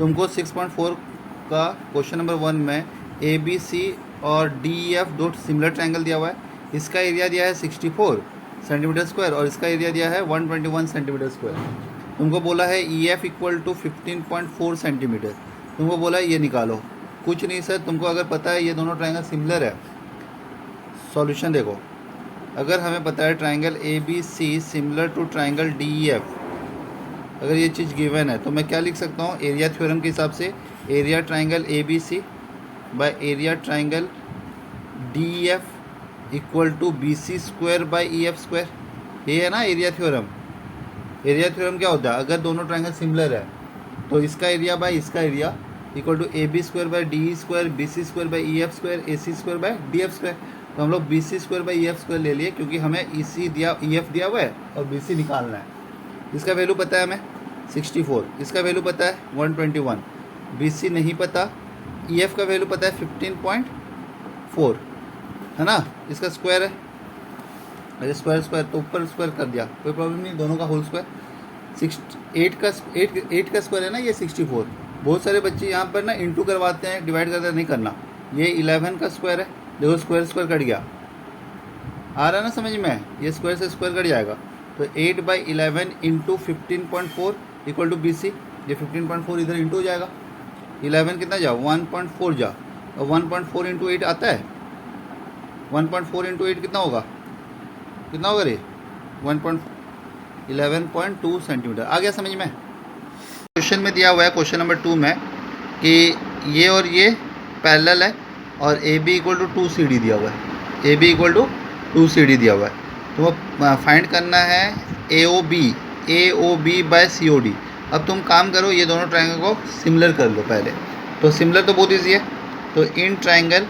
तुमको 6.4 का question number 1 में ए बी सी और डी ई एफ दो सिमिलर ट्रायंगल दिया हुआ है। इसका एरिया दिया है 64 सेंटीमीटर स्क्वायर और इसका एरिया दिया है 121 सेंटीमीटर स्क्वायर। तुमको बोला है E F equal to 15.4 centimetre. तुमको बोला है ये निकालो। कुछ नहीं सर, तुमको अगर पता है ये दोनों ट्रायंगल सिमिलर है। सॉल्यूशन देखो, अगर हमें पता है triangle A B C similar to triangle D E F, अगर ये चीज़ गिवन है तो मैं क्या लिख सकता हूँ एरिया थ्योरम के हिसाब से, area triangle A B C by area triangle D E F equal to B C square by E F square. ये है ना एरिया थ्योरम। एरिया थ्योरम क्या होता है, अगर दोनों ट्रायंगल सिमिलर है तो इसका एरिया बाय इसका area equal to A B square by D E square, B C square by E F square, A C square by D F square. तो हम लोग B C square by E F square ले लिए क्योंकि हमें ई सी दिया, E F दिया हुआ है और बी सी निकालना है। इसका वैल्यू पता है हमें 64, इसका वैल्यू पता है 121, बी सी नहीं पता, ई एफ का वैल्यू पता है 15.4 है ना। इसका स्क्वायर है, अरे स्क्वायर स्क्वायर तो ऊपर स्क्वायर कर दिया, कोई प्रॉब्लम नहीं, दोनों का होल स्क्वायर। 8 का स्क्वायर है ना ये 64। बहुत सारे बच्चे यहाँ पर ना इंटू करवाते हैं, डिवाइड करते हैं, नहीं करना। ये 11 का स्क्वायर है, देखो स्क्वायर स्क्वायर कट गया, आ रहा है ना समझ में, ये स्क्वायर से स्क्वायर कट जाएगा। तो 8/11 into 15.4 equal to B C. ये 15.4 इधर इंटू हो जाएगा, 11 कितना जा 1.4 जा, और 1.4 इंटू 8 आता है। 1.4 इंटू 8 कितना होगा, कितना होगा रे 11.2 सेंटीमीटर। आ गया समझ में। क्वेश्चन में दिया हुआ है क्वेश्चन नंबर 2 में कि ये और ये पैरेलल है और A B equal to 2 C D दिया हुआ है, A B equal to 2 C D दिया हुआ है। तो वो फाइंड करना है A O B by C O D. अब तुम काम करो, ये दोनों ट्रायंगल को सिमिलर कर लो पहले। तो सिमिलर तो बहुत ईजी है। तो इन triangle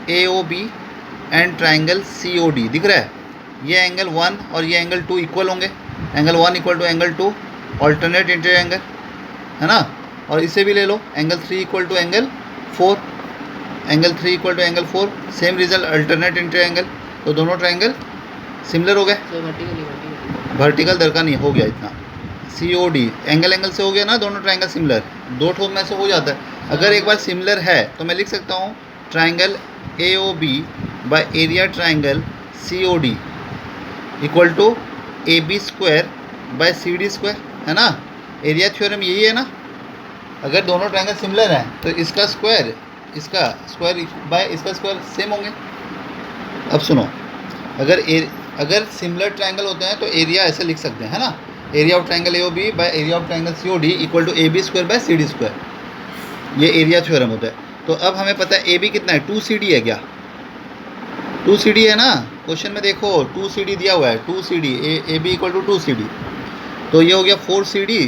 A O B and triangle C O D दिख रहा है, ये एंगल 1 और ये एंगल 2 इक्वल होंगे। Angle 1 equal to angle 2, alternate interior angle है ना। और इसे भी ले लो, angle 3 equal to angle 4, angle 3 equal to angle 4, same result alternate interior angle. तो दोनों ट्रायंगल सिमिलर हो गए। वर्टिकल दरकार नहीं, हो गया इतना। सी ओ डी एंगल एंगल से हो गया ना, दोनों ट्रायंगल सिमिलर, दो ठोक में से हो जाता है। अगर एक बार सिमिलर है तो मैं लिख सकता हूँ triangle A O B by area triangle C O D equal to A B square by C D square, है ना। एरिया थ्योरम यही है ना, अगर दोनों ट्रायंगल सिमिलर हैं तो इसका स्क्वायर बाय इसका स्क्वायर सेम होंगे। अब सुनो, अगर सिमिलर ट्रायंगल होते हैं तो एरिया ऐसे लिख सकते हैं, है ना। Area of triangle A O B by area of triangle C O D equal to A B square by C D square, ये एरिया थ्योरम होता है। तो अब हमें पता है ए बी कितना है, 2 सी डी है क्या, 2 सी डी है ना। क्वेश्चन में देखो 2 सी डी दिया हुआ है, 2 C D A B equal to 2 C D. तो ये हो गया 4 C D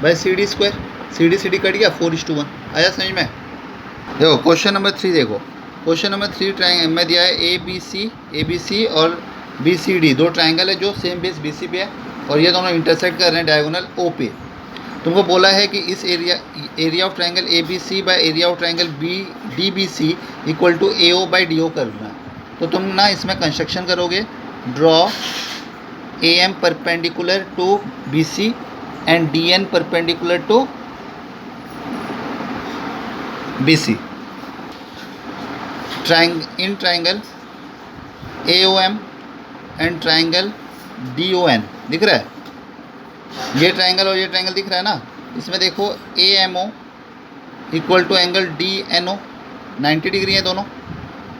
by C D square, C D cut गया, 4:1 आया समझ में। देखो क्वेश्चन नंबर 3 देखो, क्वेश्चन नंबर 3 ट्रायंगल में दिया है ए बी सी और बी सी डी, दो ट्रायंगल है जो सेम बेस बी सी पे है और ये दोनों इंटरसेक्ट कर रहे हैं डायगोनल ओ पे। तुमको बोला है कि इस area of triangle A B C by area of triangle D B C equal to A O by D O करना है। तो तुम ना इसमें कंस्ट्रक्शन करोगे, draw A M perpendicular to B C and D N perpendicular to B C. In triangle A O M and triangle D O N दिख रहा है, ये ट्रायंगल और ये ट्रायंगल दिख रहा है ना। इसमें देखो A M O equal to angle D N O, 90 degree है दोनों।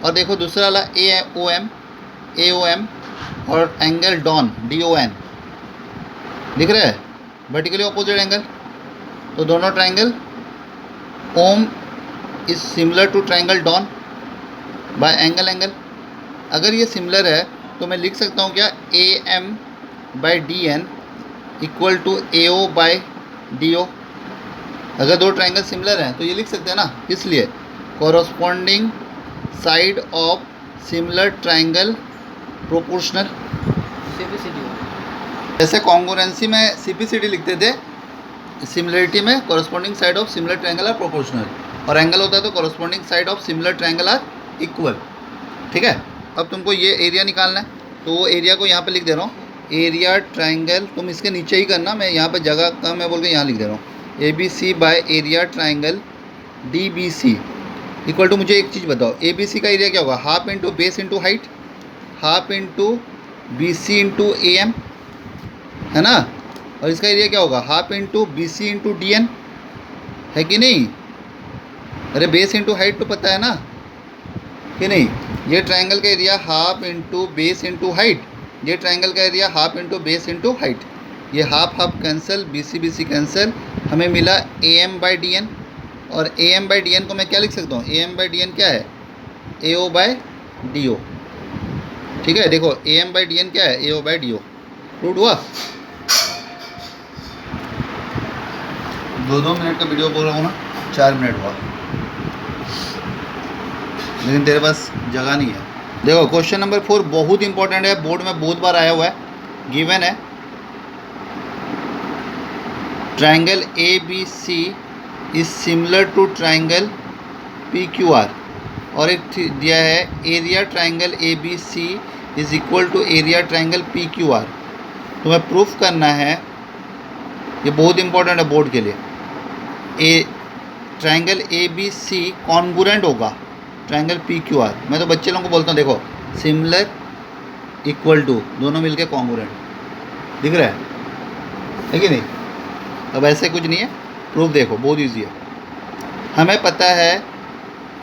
और देखो दूसरा वाला ए ओ एम और angle DON D O N दिख रहा है, वर्टिकली ऑपोजिट एंगल। तो दोनों triangle OM is similar to triangle DON by angle. अगर ये सिमिलर है तो मैं लिख सकता हूँ क्या, A M by D N equal to A O by D O. अगर दो ट्रायंगल सिमिलर हैं तो ये लिख सकते हैं ना, इसलिए corresponding side of similar triangle proportional. जैसे कॉन्ग्रुएंसी में सीपीसीडी लिखते थे, सिमिलरिटी में corresponding side of similar triangle are proportional, और एंगल होता है तो corresponding side of similar triangle are equal. ठीक है, अब तुमको ये एरिया निकालना है तो वो एरिया को यहाँ पे लिख दे रहा हूँ, एरिया ट्रायंगल। तुम इसके नीचे ही करना, मैं यहाँ पे जगह कम है बोल के यहाँ लिख दे रहा हूँ, A B C by area triangle D B C equal to, मुझे एक चीज़ बताओ, ए बी सी का एरिया क्या होगा? Half into base into height, half into B C into A M, है ना? और इसका एरिया क्या होगा? Half into B C into D N, है कि नहीं? अरे बेस इंटू हाइट तो पता है ना कि नहीं? ये ट्राइंगल का area half into base into height, ये ट्राइंगल का area half into base into height. ये half half cancel, B C cancel, हमें मिला A M by D N. और A M by D N को मैं क्या लिख सकता हूँ? A M by D N क्या है? A O by D O. ठीक है, देखो A M by D N क्या है? A O by D O. Prove हुआ? 2-2 मिनट का वीडियो बोल रहा हूँ ना, 4 मिनट हुआ, लेकिन तेरे पास जगह नहीं है। देखो क्वेश्चन नंबर 4 बहुत इंपॉर्टेंट है, बोर्ड में बहुत बार आया हुआ है। गिवन है triangle A B C is similar to triangle P Q R, और एक दिया है area triangle A B C is equal to area triangle P Q R. तुम्हें प्रूफ करना है, ये बहुत इंपॉर्टेंट है बोर्ड के लिए। Triangle A B C congruent होगा ट्राइंगल पी क्यू आर। मैं तो बच्चे लोगों को बोलता हूँ, देखो सिमिलर इक्वल टू, दोनों मिलके कॉन्ग्रुएंट, दिख रहा है कि नहीं? अब ऐसे कुछ नहीं है, प्रूफ देखो बहुत ईजी है। हमें पता है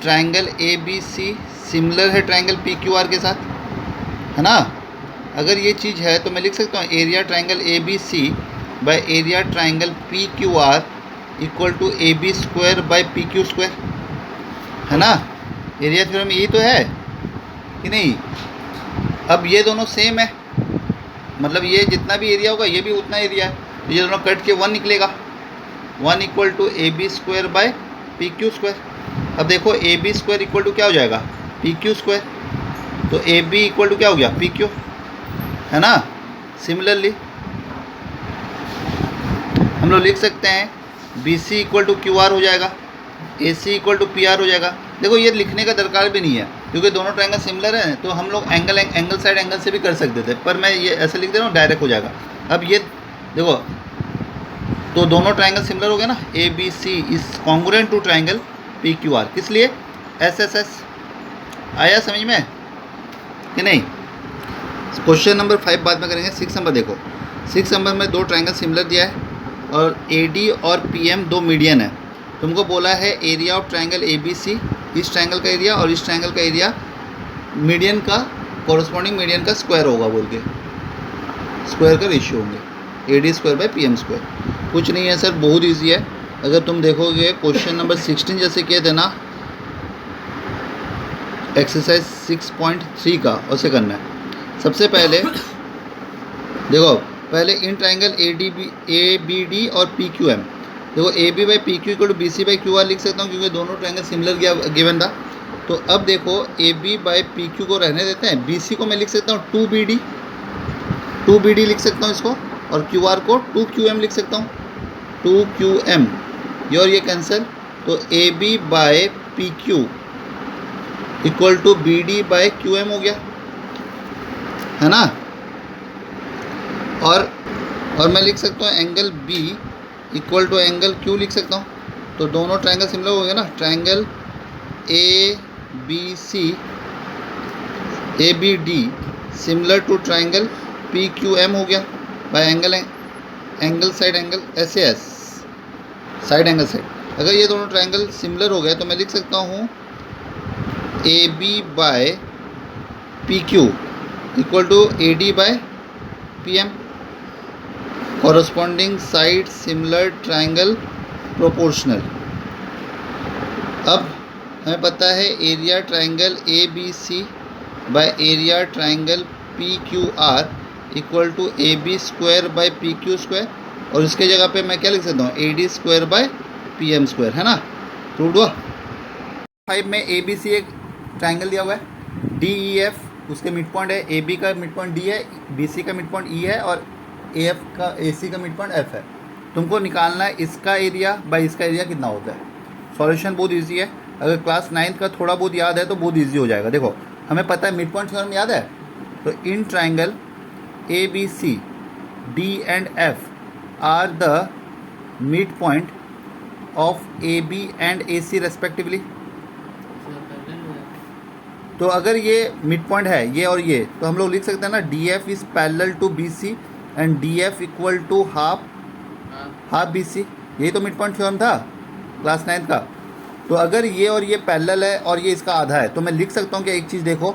triangle A B C similar है ट्राइंगल पी क्यू आर के साथ, है ना? अगर ये चीज़ है तो मैं लिख सकता हूँ area triangle A B C by area triangle P Q R equal to A B square by P Q square, है ना? एरिया थ्योरम यही तो है कि नहीं? अब ये दोनों सेम है, मतलब ये जितना भी एरिया होगा ये भी उतना एरिया है, तो ये दोनों कट के 1 निकलेगा। 1 equal to A B square by P Q square. अब देखो A B square equal to क्या हो जाएगा? P Q square. तो ए बी इक्वल टू क्या हो गया? पी क्यू, है ना? सिमिलरली हम लोग लिख सकते हैं B C equal to Q R हो जाएगा, A C equal to P R हो जाएगा। देखो ये लिखने का दरकार भी नहीं है, क्योंकि दोनों ट्रायंगल सिमिलर हैं, तो हम लोग एंगल साइड एंगल से भी कर सकते थे, पर मैं ये ऐसे लिख दे रहा हूँ, डायरेक्ट हो जाएगा। अब ये देखो, तो दोनों ट्रायंगल सिमिलर हो गए ना, A B C is congruent to triangle P Q R. किस लिए? S S S. आया समझ में कि नहीं? क्वेश्चन नंबर 5 बाद में करेंगे। 6 नंबर देखो, 6 नंबर में 2 ट्रायंगल सिमिलर दिया है और ए डी और पी एम 2 मीडियन है। तुमको बोला है area of triangle A B C, इस ट्रायंगल का एरिया और इस ट्रायंगल का एरिया मीडियन का, कॉरस्पॉन्डिंग मीडियन का स्क्वायर होगा, बोल के स्क्वायर का रेशियो होंगे, A D square by P M square. कुछ नहीं है सर, बहुत ईजी है। अगर तुम देखोगे क्वेश्चन नंबर 16 जैसे किए थे ना, एक्सरसाइज 6.3 का, उसे करना है। सबसे पहले देखो, पहले इन ट्राइंगल ए बी डी और पी क्यू एम, देखो A B by P Q equal to B C by Q R लिख सकता हूँ, क्योंकि दोनों ट्राइंगल सिमिलर गिवन था। तो अब देखो A B by P Q को रहने देते हैं, बी सी को मैं लिख सकता हूँ 2BD लिख सकता हूँ इसको, और क्यू आर को 2QM लिख सकता हूँ, 2QM। ये और ये कैंसिल, तो A B by P Q equal to B D by Q M हो गया, है ना? और मैं लिख सकता हूँ angle B equal to angle Q लिख सकता हूँ। तो दोनों ट्रायंगल सिमिलर हो गए ना, triangle ABD similar to triangle PQM हो गया by angle side angle SAS, side angle side. अगर ये दोनों ट्रायंगल सिमिलर हो गए तो मैं लिख सकता हूँ AB by PQ equal to AD by PM, corresponding side similar triangle proportional. अब हमें पता है area triangle ABC by area triangle PQR equal to AB square by PQ square, और इसके जगह पे मैं क्या लिख सकता हूँ? AD square by PM square, है ना? प्रूव्ड हुआ। 5 में ABC एक ट्रायंगल दिया हुआ है, DEF, उसके मिड पॉइंट है, AB का मिड पॉइंट D है, BC का मिड पॉइंट E है, और AC का मिड पॉइंट F है। तुमको निकालना है इसका एरिया बाई इसका एरिया कितना होता है। सॉल्यूशन बहुत इजी है, अगर क्लास 9th का थोड़ा बहुत याद है तो बहुत इजी हो जाएगा। देखो हमें पता है मिड पॉइंट थ्योरम याद है, तो इन triangle ABC D and F are the mid point of A B and A C respectively. तो अगर ये मिड पॉइंट है ये और ये, तो हम लोग लिख सकते हैं ना D F is parallel to B C and D F equal to half B C. यही तो मिड पॉइंट थ्योरम था क्लास 9 का। तो अगर ये और ये पैरेलल है और ये इसका आधा है, तो मैं लिख सकता हूँ कि एक चीज़ देखो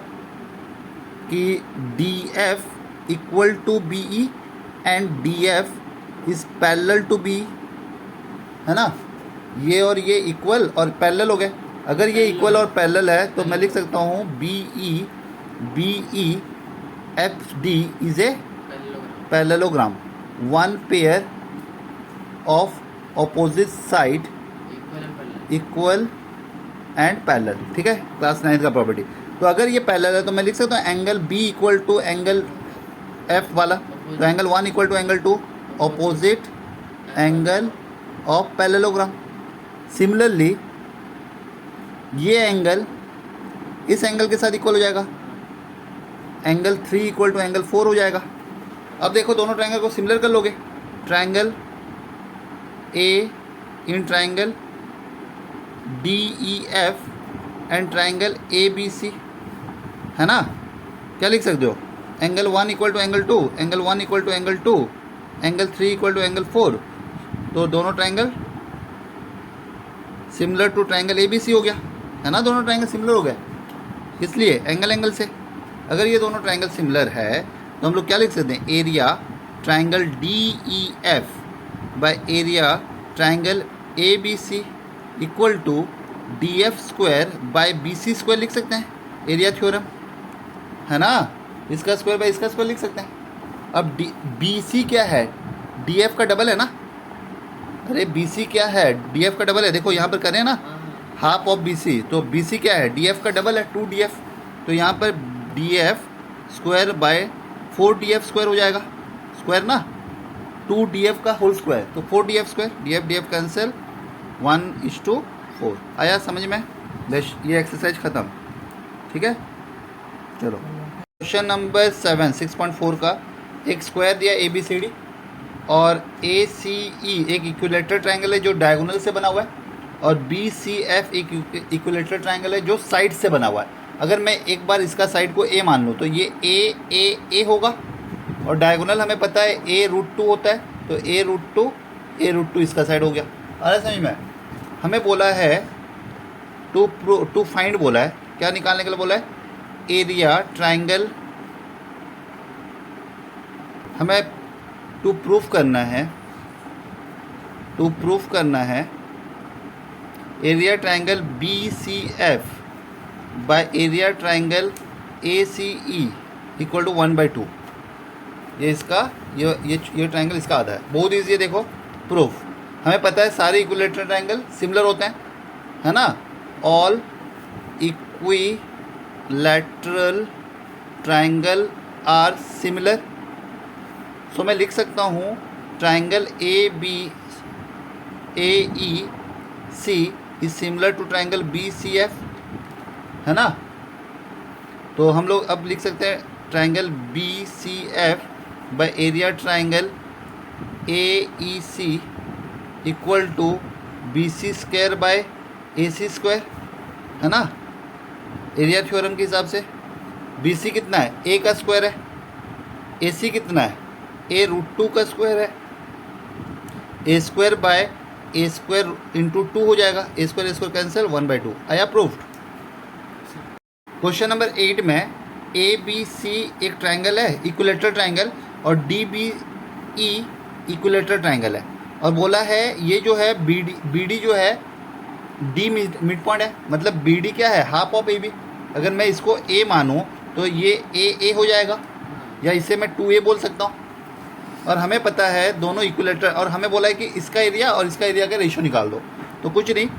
कि D F equal to B E and D F is parallel to B, है ना। ये और ये इक्वल और पैरेलल हो गए। अगर ये इक्वल और पैरेलल है तो मैं लिख सकता हूँ B E F D is a parallelogram, one pair of opposite side equal and parallel. ठीक है, क्लास 9 का प्रॉपर्टी। तो अगर ये पैरेलल है तो मैं लिख सकता हूँ angle B equal to angle F वाला, तो angle 1 equal to angle 2 opposite angle of parallelogram. Similarly ये एंगल इस एंगल के साथ इक्वल हो जाएगा, एंगल 3 इक्वल टू एंगल 4 हो जाएगा। अब देखो दोनों ट्रायंगल को सिमिलर कर लोगे, triangle A in triangle D E F and triangle A B C, है ना। क्या लिख सकते हो, angle 1 equal to angle 2, angle 1 equal to angle 2, angle 3 equal to angle 4। तो दोनों triangle similar to triangle A B C हो गया, है ना। दोनों ट्रायंगल सिमिलर हो गए, इसलिए एंगल से। अगर ये दोनों ट्रायंगल सिमिलर है तो हम लोग क्या लिख सकते हैं, area triangle D E F by area triangle A B C equal to D F square by B C square लिख सकते हैं, एरिया थ्योरम, है ना। इसका स्क्वायर बाय इसका स्क्वायर लिख सकते हैं। अब बी सी क्या है, डी एफ का डबल है ना। अरे बी सी क्या है, डी एफ का डबल है। देखो यहाँ पर करें ना, हाफ ऑफ बी सी, तो बी सी क्या है, डी एफ का डबल है, 2 डी एफ। तो यहाँ पर D F square bye 4 D F square हो जाएगा, स्क्वायर ना, 2 डी एफ का होल स्क्वायर, तो 4 D F square, D F cancel, 1:4। आया समझ में। बस ये एक्सरसाइज ख़त्म। ठीक है, चलो क्वेश्चन नंबर 7 6.4 का, एक स्क्वायर दिया ए बी सी डी और ए सी ई एक इक्विलेटरल ट्रायंगल है जो डायगोनल से बना हुआ है, और बी सी एफ एक इक्विलेटरल ट्रायंगल है जो साइड से बना हुआ है। अगर मैं एक बार इसका साइड को ए मान लूँ तो ये ए होगा, और डायगोनल हमें पता है a√2 होता है, तो a√2 इसका साइड हो गया। अरे समझ में। हमें बोला है टू फाइंड, बोला है क्या निकालने के लिए बोला है, एरिया ट्रायंगल। हमें टू प्रूफ करना है area triangle B C F by area triangle A C E equal to 1/2। ये इसका ये ट्रायंगल इसका आधा है। बहुत ईजी है, देखो प्रूफ। हमें पता है सारे इक्विलेटरल ट्रायंगल सिमिलर होते हैं, है ना। All equilateral triangle are similar. So मैं लिख सकता हूँ triangle A E C is similar to triangle B C F, है ना। तो हम लोग अब लिख सकते हैं triangle B C F by area triangle A E C equal to B C square by A C square, है ना। एरिया थ्योरम के हिसाब से बी सी कितना है, ए का स्क्वायर है, ए सी कितना है, a√2 का स्क्वायर है, A square by A square into 2 हो जाएगा, ए स्क्वायर कैंसिल, 1/2। आया प्रूफ्ड। क्वेश्चन नंबर 8 में ए बी सी एक ट्रायंगल है, इक्विलेटरल ट्रायंगल, और D B E equilateral triangle है, और बोला है ये जो है बी डी जो है डी मिड पॉइंट है, मतलब बी डी क्या है, हाफ ऑफ ए बी। अगर मैं इसको ए मानूँ तो ये ए हो जाएगा, या इसे मैं 2a बोल सकता हूँ। और हमें पता है दोनों इक्विलेटरल, और हमें बोला है कि इसका एरिया और इसका एरिया का रेशियो निकाल दो। तो कुछ नहीं,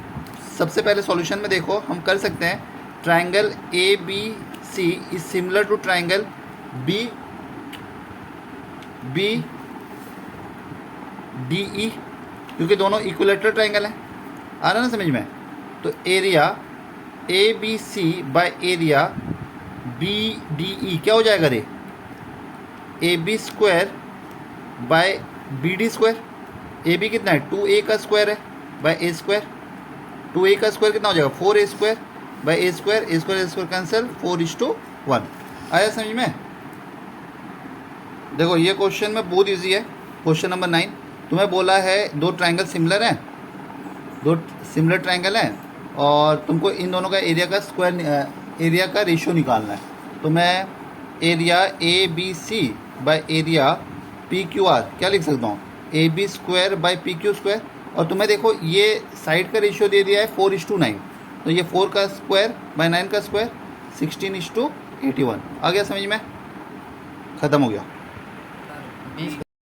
सबसे पहले सॉल्यूशन में देखो हम कर सकते हैं, triangle A B C is similar to triangle B D E, क्योंकि दोनों इक्विलेटरल ट्रायंगल हैं। आ रहा ना समझ में। तो area A B C by area B D E क्या हो जाएगा रे, A B square by B D square. A B कितना है, 2a का स्क्वायर है, बाई ए स्क्वायर, 2a का स्क्वायर कितना हो जाएगा 4a square by A square, A square cancel, 4:1। आया समझ में? देखो ये क्वेश्चन में बहुत इजी है। क्वेश्चन नंबर 9 तुम्हें बोला है दो ट्रायंगल सिमिलर हैं, दो सिमिलर ट्रायंगल हैं और तुमको इन दोनों का एरिया का स्क्वायर एरिया का रेशियो निकालना है। तो मैं area A B C by area P Q R क्या लिख सकता हूँ, A B square by P Q square. और तुम्हें देखो ये साइड का रेशियो दे दिया है 4:9, तो ये 4 का स्क्वायर बाई 9 का स्क्वायर 16:81। आ गया समझ में? ख़त्म हो गया।